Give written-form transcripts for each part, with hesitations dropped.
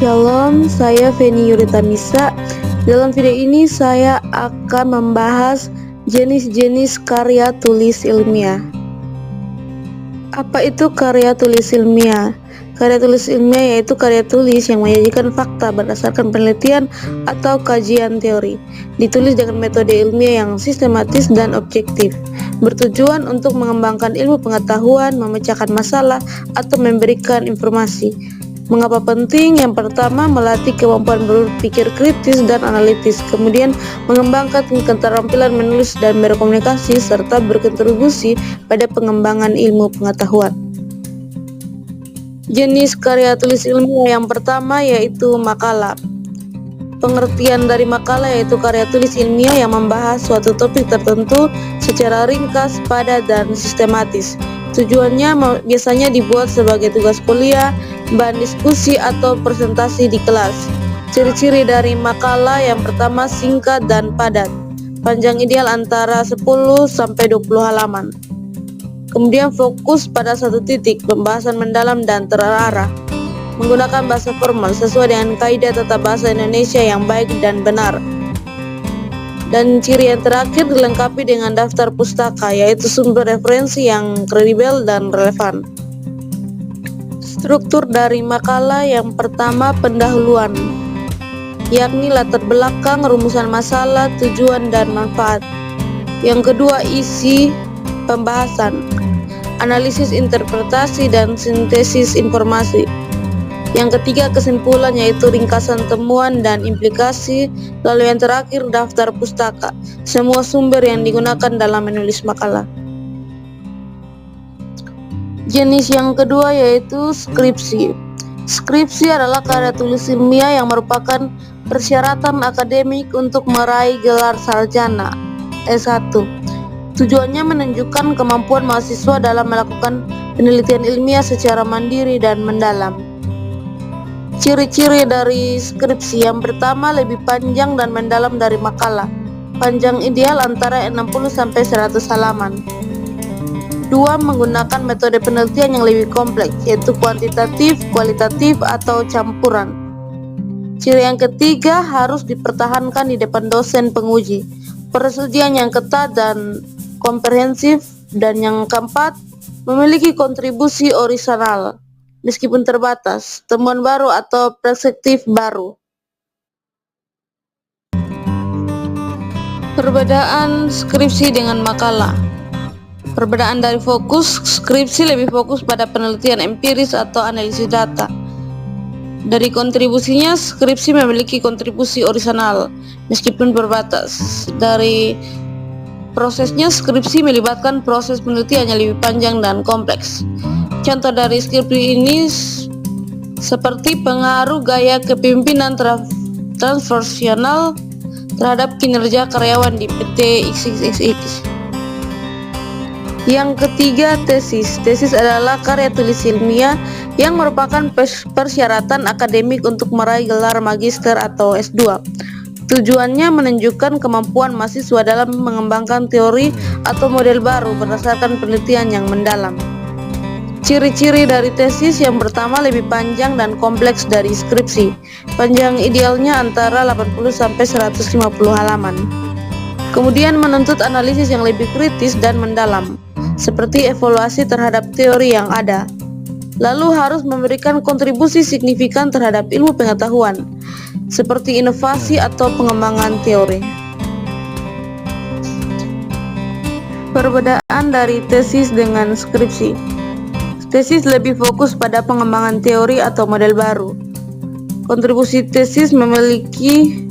Shalom, saya Feni Yurita Misa. Dalam video ini saya akan membahas jenis-jenis karya tulis ilmiah. Apa itu karya tulis ilmiah? Karya tulis ilmiah yaitu karya tulis yang menyajikan fakta berdasarkan penelitian atau kajian teori, ditulis dengan metode ilmiah yang sistematis dan objektif, bertujuan untuk mengembangkan ilmu pengetahuan, memecahkan masalah, atau memberikan informasi. Mengapa penting? Yang pertama, melatih kemampuan berpikir kritis dan analitis, kemudian mengembangkan keterampilan menulis dan berkomunikasi, serta berkontribusi pada pengembangan ilmu pengetahuan. Jenis karya tulis ilmiah yang pertama yaitu makalah. Pengertian dari makalah yaitu karya tulis ilmiah yang membahas suatu topik tertentu secara ringkas, padat, dan sistematis. Tujuannya biasanya dibuat sebagai tugas kuliah, bahan diskusi, atau presentasi di kelas. Ciri-ciri dari makalah yang pertama, singkat dan padat. Panjang ideal antara 10-20 halaman. Kemudian fokus pada satu titik, pembahasan mendalam dan terarah. Menggunakan bahasa formal sesuai dengan kaidah tata bahasa Indonesia yang baik dan benar. Dan ciri yang terakhir, dilengkapi dengan daftar pustaka, yaitu sumber referensi yang kredibel dan relevan. Struktur dari makalah yang pertama, pendahuluan, yakni latar belakang, rumusan masalah, tujuan, dan manfaat. Yang kedua, isi pembahasan, analisis, interpretasi, dan sintesis informasi. Yang ketiga, kesimpulan, yaitu ringkasan temuan dan implikasi. Lalu yang terakhir, daftar pustaka, semua sumber yang digunakan dalam menulis makalah. Jenis yang kedua yaitu skripsi. Skripsi adalah karya tulis ilmiah yang merupakan persyaratan akademik untuk meraih gelar sarjana S1. Tujuannya menunjukkan kemampuan mahasiswa dalam melakukan penelitian ilmiah secara mandiri dan mendalam. Ciri-ciri dari skripsi yang pertama, lebih panjang dan mendalam dari makalah. Panjang ideal antara 60-100 halaman. Dua, menggunakan metode penelitian yang lebih kompleks, yaitu kuantitatif, kualitatif, atau campuran. Ciri yang ketiga, harus dipertahankan di depan dosen penguji. Persetujuan yang ketat dan komprehensif. Dan yang keempat, memiliki kontribusi orisinal, meskipun terbatas, temuan baru atau perspektif baru. Perbedaan skripsi dengan makalah. Perbedaan dari fokus, skripsi lebih fokus pada penelitian empiris atau analisis data. Dari kontribusinya, skripsi memiliki kontribusi orisinal, meskipun terbatas. Dari prosesnya, skripsi melibatkan proses penelitian yang lebih panjang dan kompleks. Contoh dari skripsi ini seperti pengaruh gaya kepemimpinan transversional terhadap kinerja karyawan di PT XXX. Yang ketiga, tesis. Tesis adalah karya tulis ilmiah yang merupakan persyaratan akademik untuk meraih gelar magister atau S2. Tujuannya menunjukkan kemampuan mahasiswa dalam mengembangkan teori atau model baru berdasarkan penelitian yang mendalam. Ciri-ciri dari tesis yang pertama, lebih panjang dan kompleks dari skripsi. Panjang idealnya antara 80-150 halaman. Kemudian menuntut analisis yang lebih kritis dan mendalam, seperti evaluasi terhadap teori yang ada. Lalu harus memberikan kontribusi signifikan terhadap ilmu pengetahuan, seperti inovasi atau pengembangan teori. Perbedaan dari tesis dengan skripsi. Tesis lebih fokus pada pengembangan teori atau model baru. Kontribusi tesis memiliki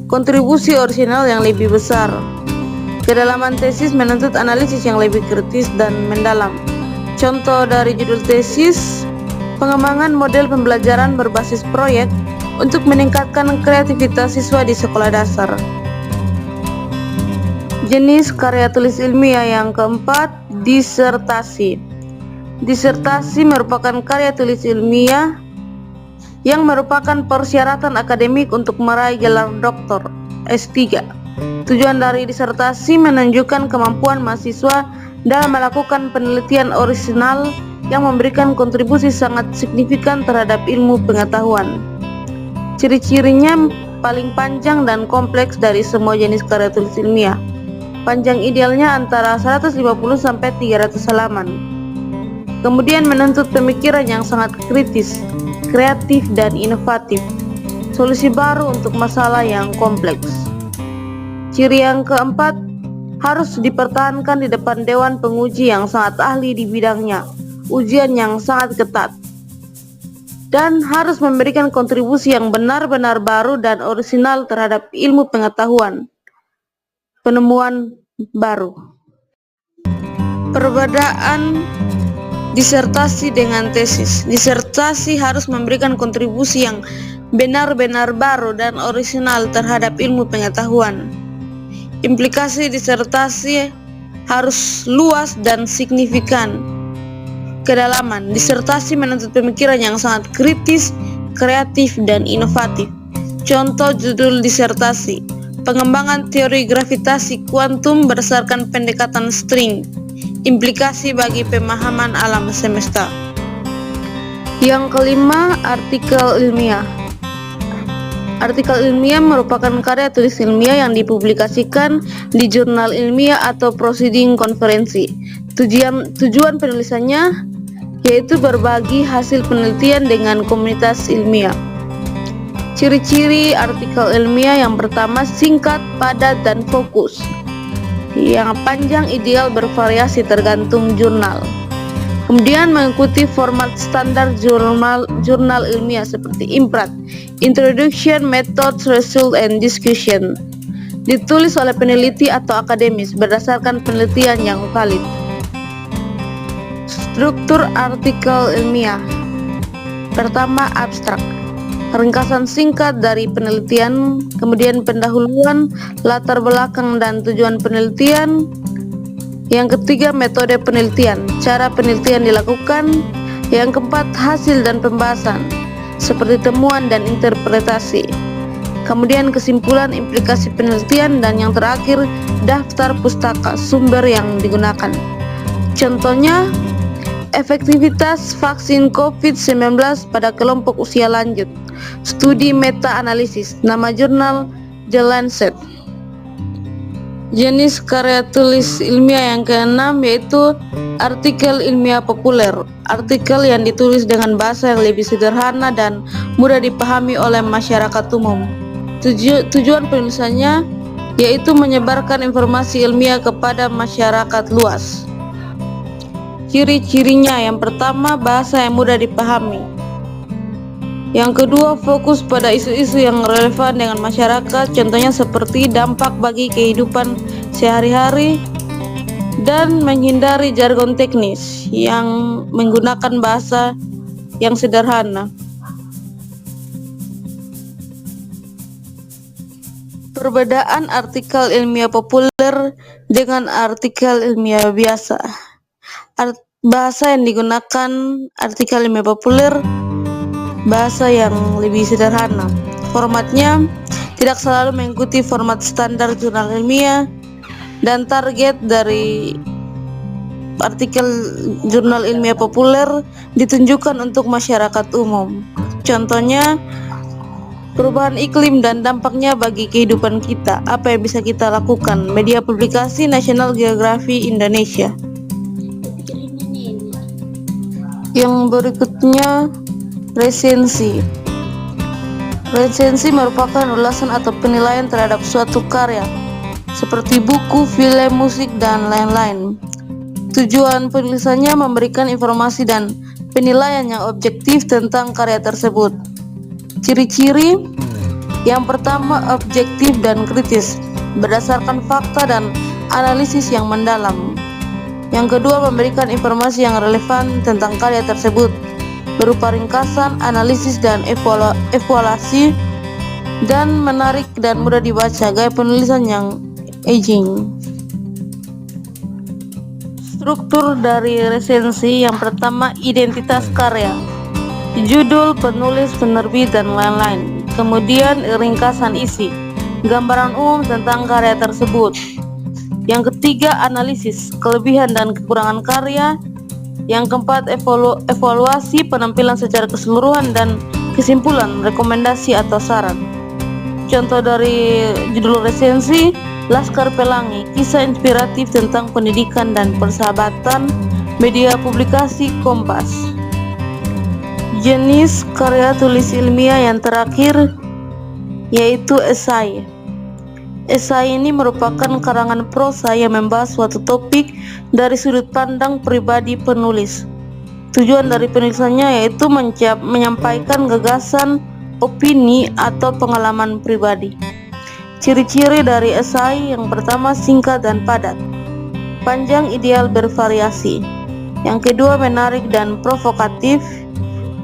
kontribusi orisinal yang lebih besar. Kedalaman tesis menuntut analisis yang lebih kritis dan mendalam. Contoh dari judul tesis, pengembangan model pembelajaran berbasis proyek untuk meningkatkan kreativitas siswa di sekolah dasar. Jenis karya tulis ilmiah yang keempat, disertasi. Disertasi merupakan karya tulis ilmiah yang merupakan persyaratan akademik untuk meraih gelar doktor S3. Tujuan dari disertasi menunjukkan kemampuan mahasiswa dalam melakukan penelitian orisinal yang memberikan kontribusi sangat signifikan terhadap ilmu pengetahuan. Ciri-cirinya paling panjang dan kompleks dari semua jenis karya tulis ilmiah. Panjang idealnya antara 150 sampai 300 halaman. Kemudian menuntut pemikiran yang sangat kritis, kreatif dan inovatif. Solusi baru untuk masalah yang kompleks. Ciri yang keempat, harus dipertahankan di depan dewan penguji yang sangat ahli di bidangnya, ujian yang sangat ketat, dan harus memberikan kontribusi yang benar-benar baru dan orisinal terhadap ilmu pengetahuan, penemuan baru. Perbedaan disertasi dengan tesis. Disertasi harus memberikan kontribusi yang benar-benar baru dan orisinal terhadap ilmu pengetahuan. Implikasi disertasi harus luas dan signifikan. Kedalaman disertasi menuntut pemikiran yang sangat kritis, kreatif, dan inovatif. Contoh judul disertasi: pengembangan teori gravitasi kuantum berdasarkan pendekatan string, implikasi bagi pemahaman alam semesta. Yang kelima, artikel ilmiah. Artikel ilmiah merupakan karya tulis ilmiah yang dipublikasikan di jurnal ilmiah atau proceeding konferensi. Tujuan penulisannya yaitu berbagi hasil penelitian dengan komunitas ilmiah. Ciri-ciri artikel ilmiah: yang pertama, singkat, padat, dan fokus. Yang panjang ideal bervariasi tergantung jurnal. Kemudian mengikuti format standar jurnal ilmiah seperti IMPRAT, Introduction, Methods, Result, and Discussion. Ditulis oleh peneliti atau akademis berdasarkan penelitian yang valid. Struktur artikel ilmiah. Pertama, abstrak. Ringkasan singkat dari penelitian, kemudian pendahuluan, latar belakang dan tujuan penelitian. Yang ketiga, metode penelitian, cara penelitian dilakukan. Yang keempat, hasil dan pembahasan, seperti temuan dan interpretasi. Kemudian kesimpulan, implikasi penelitian, dan yang terakhir, daftar pustaka sumber yang digunakan. Contohnya, efektivitas vaksin COVID-19 pada kelompok usia lanjut. Studi meta-analisis. Nama jurnal The Lancet. Jenis karya tulis ilmiah yang keenam yaitu artikel ilmiah populer. Artikel yang ditulis dengan bahasa yang lebih sederhana dan mudah dipahami oleh masyarakat umum. Tujuan penulisannya yaitu menyebarkan informasi ilmiah kepada masyarakat luas. Ciri-cirinya: yang pertama, bahasa yang mudah dipahami. Yang kedua, fokus pada isu-isu yang relevan dengan masyarakat, contohnya seperti dampak bagi kehidupan sehari-hari, dan menghindari jargon teknis yang menggunakan bahasa yang sederhana. Perbedaan artikel ilmiah populer dengan artikel ilmiah biasa. Bahasa yang digunakan artikel ilmiah populer, bahasa yang lebih sederhana. Formatnya tidak selalu mengikuti format standar jurnal ilmiah, dan target dari artikel jurnal ilmiah populer ditunjukkan untuk masyarakat umum. Contohnya, perubahan iklim dan dampaknya bagi kehidupan kita. Apa yang bisa kita lakukan? Media publikasi National Geographic Indonesia. Yang berikutnya, resensi. Resensi merupakan ulasan atau penilaian terhadap suatu karya, seperti buku, film, musik, dan lain-lain. Tujuan penulisannya memberikan informasi dan penilaian yang objektif tentang karya tersebut. Ciri-ciri: yang pertama, objektif dan kritis, berdasarkan fakta dan analisis yang mendalam. Yang kedua, memberikan informasi yang relevan tentang karya tersebut, berupa ringkasan, analisis, dan evaluasi, dan menarik dan mudah dibaca. Gaya penulisan yang aging. Struktur dari resensi: yang pertama, identitas karya, judul, penulis, penerbit, dan lain-lain. Kemudian ringkasan isi, gambaran umum tentang karya tersebut. Yang ketiga, analisis, kelebihan dan kekurangan karya. Yang keempat, evaluasi, penampilan secara keseluruhan dan Kesimpulan, rekomendasi atau saran. Contoh dari judul resensi, Laskar Pelangi, kisah inspiratif tentang pendidikan dan persahabatan, media publikasi Kompas. Jenis karya tulis ilmiah yang terakhir yaitu esai. Esai ini merupakan karangan prosa yang membahas suatu topik dari sudut pandang pribadi penulis. Tujuan dari penulisannya yaitu menyampaikan gagasan, opini, atau pengalaman pribadi. Ciri-ciri dari esai: yang pertama, singkat dan padat. Panjang ideal bervariasi. Yang kedua, menarik dan provokatif,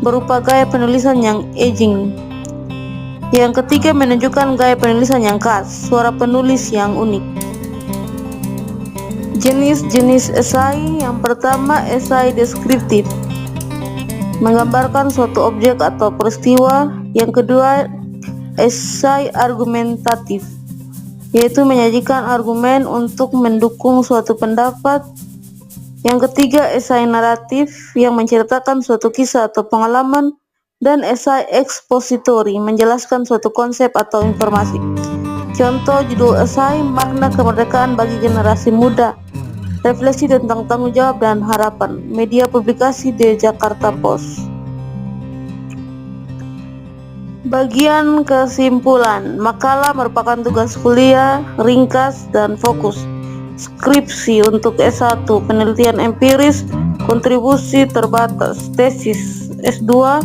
berupa gaya penulisan yang edging. Yang ketiga, menunjukkan gaya penulisan yang khas, suara penulis yang unik. Jenis-jenis esai: yang pertama, esai deskriptif, menggambarkan suatu objek atau peristiwa. Yang kedua, esai argumentatif, yaitu menyajikan argumen untuk mendukung suatu pendapat. Yang ketiga, esai naratif, yang menceritakan suatu kisah atau pengalaman. Dan esai ekspositori, menjelaskan suatu konsep atau informasi. Contoh judul esai: Makna Kemerdekaan bagi Generasi Muda, refleksi tentang tanggung jawab dan harapan, media publikasi The Jakarta Post. Bagian kesimpulan, makalah merupakan tugas kuliah, ringkas dan fokus. Skripsi untuk S1, penelitian empiris, kontribusi terbatas. Tesis S2,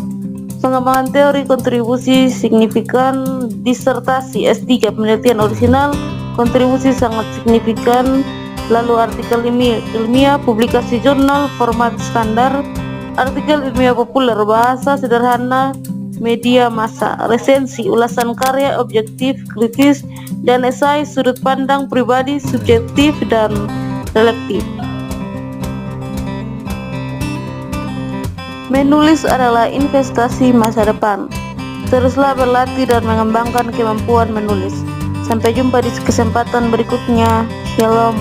pengembangan teori, kontribusi signifikan. Disertasi S3, penelitian orisinal, kontribusi sangat signifikan. Lalu artikel ilmiah, publikasi jurnal, format standar. Artikel ilmiah populer, bahasa sederhana, media massa. Resensi, ulasan karya objektif, kritis. Dan esai, sudut pandang pribadi, subjektif dan selektif. Menulis adalah investasi masa depan. Teruslah berlatih dan mengembangkan kemampuan menulis. Sampai jumpa di kesempatan berikutnya. Shalom.